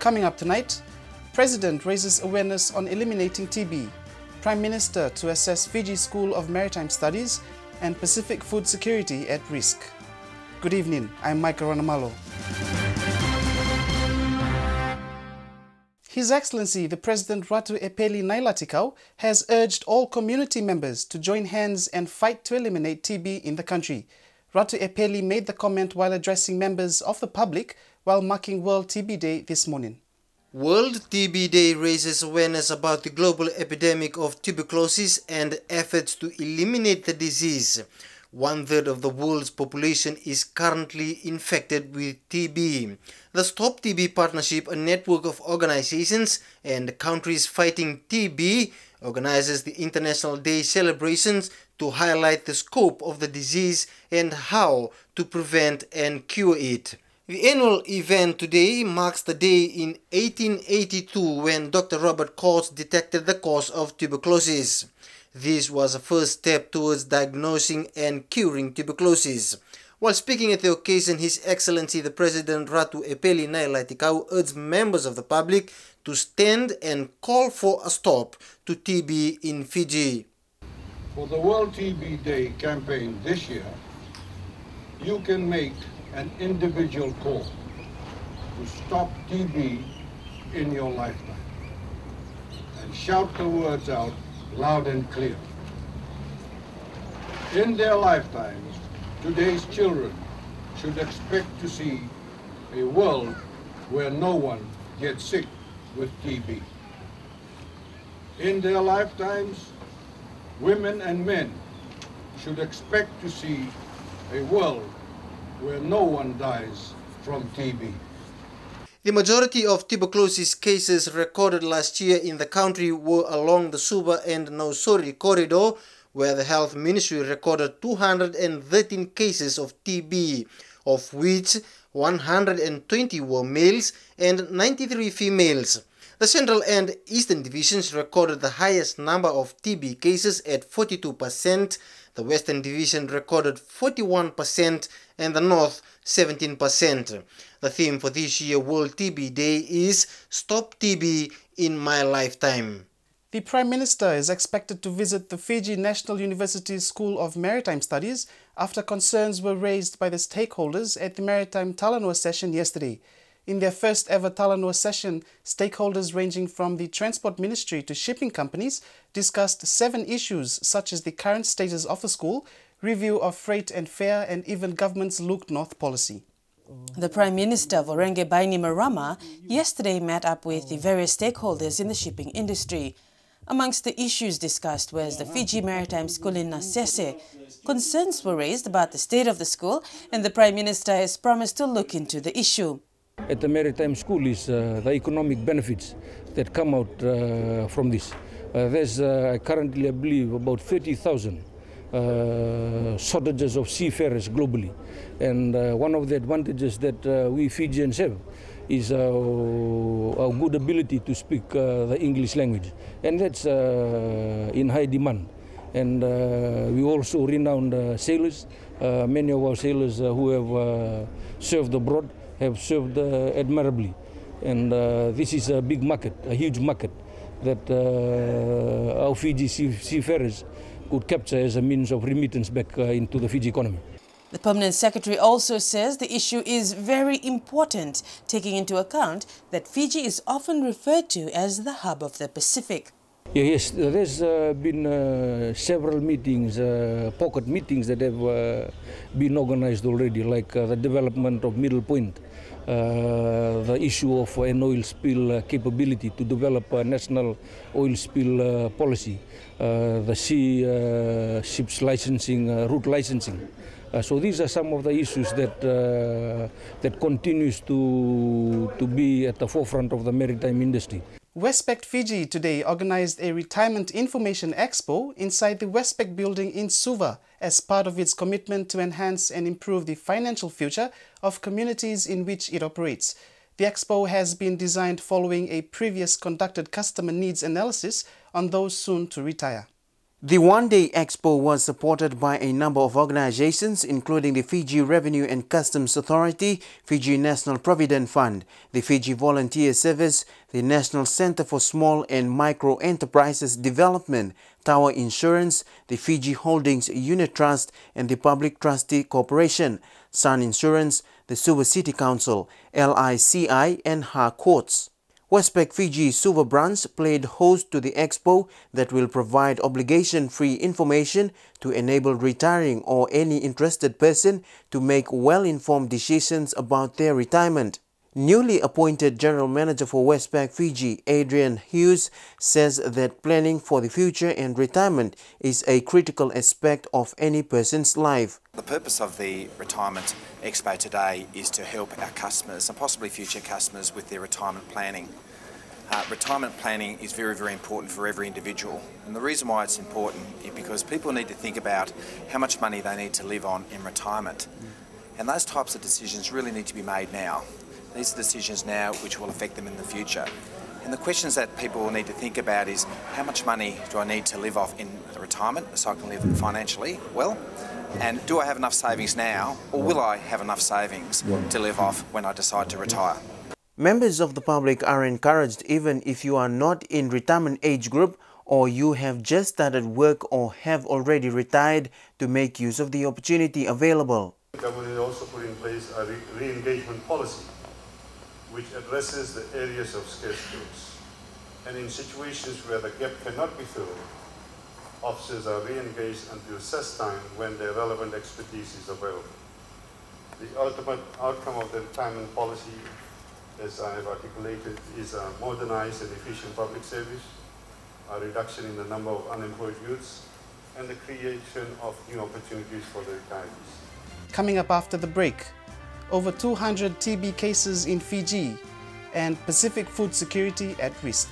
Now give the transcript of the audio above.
Coming up tonight, President raises awareness on eliminating TB, Prime Minister to assess Fiji School of Maritime Studies, and Pacific food security at risk. Good evening, I'm Mike Ranamalo. His Excellency the President Ratu Epeli Nailatikau has urged all community members to join hands and fight to eliminate TB in the country. Ratu Epeli made the comment while addressing members of the public while marking World TB Day this morning. World TB Day raises awareness about the global epidemic of tuberculosis and efforts to eliminate the disease. 1/3 of the world's population is currently infected with TB. The Stop TB Partnership, a network of organizations and countries fighting TB, organizes the International Day celebrations to highlight the scope of the disease and how to prevent and cure it. The annual event today marks the day in 1882 when Dr. Robert Koch detected the cause of tuberculosis. This was a first step towards diagnosing and curing tuberculosis. While speaking at the occasion, His Excellency the President Ratu Epeli Nailatikau urged members of the public to stand and call for a stop to TB in Fiji. For the World TB Day campaign this year, you can make an individual call to stop TB in your lifetime and shout the words out loud and clear. In their lifetimes, today's children should expect to see a world where no one gets sick with TB. In their lifetimes, women and men should expect to see a world where no one dies from TB. The majority of tuberculosis cases recorded last year in the country were along the Suva and Nausori corridor, where the Health Ministry recorded 213 cases of TB, of which 120 were males and 93 females. The Central and Eastern Divisions recorded the highest number of TB cases at 42%, the Western Division recorded 41%, and the North 17%. The theme for this year's World TB Day is Stop TB in My Lifetime. The Prime Minister is expected to visit the Fiji National University School of Maritime Studies after concerns were raised by the stakeholders at the Maritime Talanoa session yesterday. In their first ever Talanoa session, stakeholders ranging from the Transport Ministry to shipping companies discussed 7 issues such as the current status of the school, review of freight and fare, and even government's Look North policy. The Prime Minister, Vorenge Bainimarama, yesterday met up with the various stakeholders in the shipping industry. Amongst the issues discussed was the Fiji Maritime School in Nasese. Concerns were raised about the state of the school, and the Prime Minister has promised to look into the issue. At the Maritime School is the economic benefits that come out from this. There's currently, I believe, about 30,000 shortages of seafarers globally. And one of the advantages that we Fijians have is our good ability to speak the English language. And that's in high demand. And we also renowned sailors. Many of our sailors who have served abroad have served admirably. And this is a big market, a huge market that our Fiji seafarers could capture as a means of remittance back into the Fiji economy. The Permanent Secretary also says the issue is very important, taking into account that Fiji is often referred to as the hub of the Pacific. Yes, there's been several meetings, pocket meetings that have been organized already, like the development of Middle Point, the issue of an oil spill capability to develop a national oil spill policy, the ships licensing, route licensing. So these are some of the issues that that continues to be at the forefront of the maritime industry. Westpac Fiji today organized a retirement information expo inside the Westpac building in Suva as part of its commitment to enhance and improve the financial future of communities in which it operates. The expo has been designed following a previous conducted customer needs analysis on those soon to retire. The one-day expo was supported by a number of organizations, including the Fiji Revenue and Customs Authority, Fiji National Provident Fund, the Fiji Volunteer Service, the National Center for Small and Micro Enterprises Development, Tower Insurance, the Fiji Holdings Unit Trust, and the Public Trustee Corporation, Sun Insurance, the Suva City Council, LICI, and Ha Courts. Westpac Fiji Suva branch played host to the expo that will provide obligation-free information to enable retiring or any interested person to make well-informed decisions about their retirement. Newly appointed General Manager for Westpac Fiji, Adrian Hughes, says that planning for the future and retirement is a critical aspect of any person's life. The purpose of the Retirement Expo today is to help our customers and possibly future customers with their retirement planning. Retirement planning is very, very important for every individual, and the reason why it's important is because people need to think about how much money they need to live on in retirement, and those types of decisions really need to be made now. These are decisions now which will affect them in the future. And the questions that people will need to think about is, how much money do I need to live off in retirement so I can live financially well? And do I have enough savings now, or will I have enough savings to live off when I decide to retire? Members of the public are encouraged, even if you are not in retirement age group or you have just started work or have already retired, to make use of the opportunity available. The government also put in place a re-engagement policy which addresses the areas of scarce skills. And in situations where the gap cannot be filled, officers are re-engaged until such time when their relevant expertise is available. The ultimate outcome of the retirement policy, as I have articulated, is a modernized and efficient public service, a reduction in the number of unemployed youths, and the creation of new opportunities for the retirees. Coming up after the break, over 200 TB cases in Fiji and Pacific food security at risk.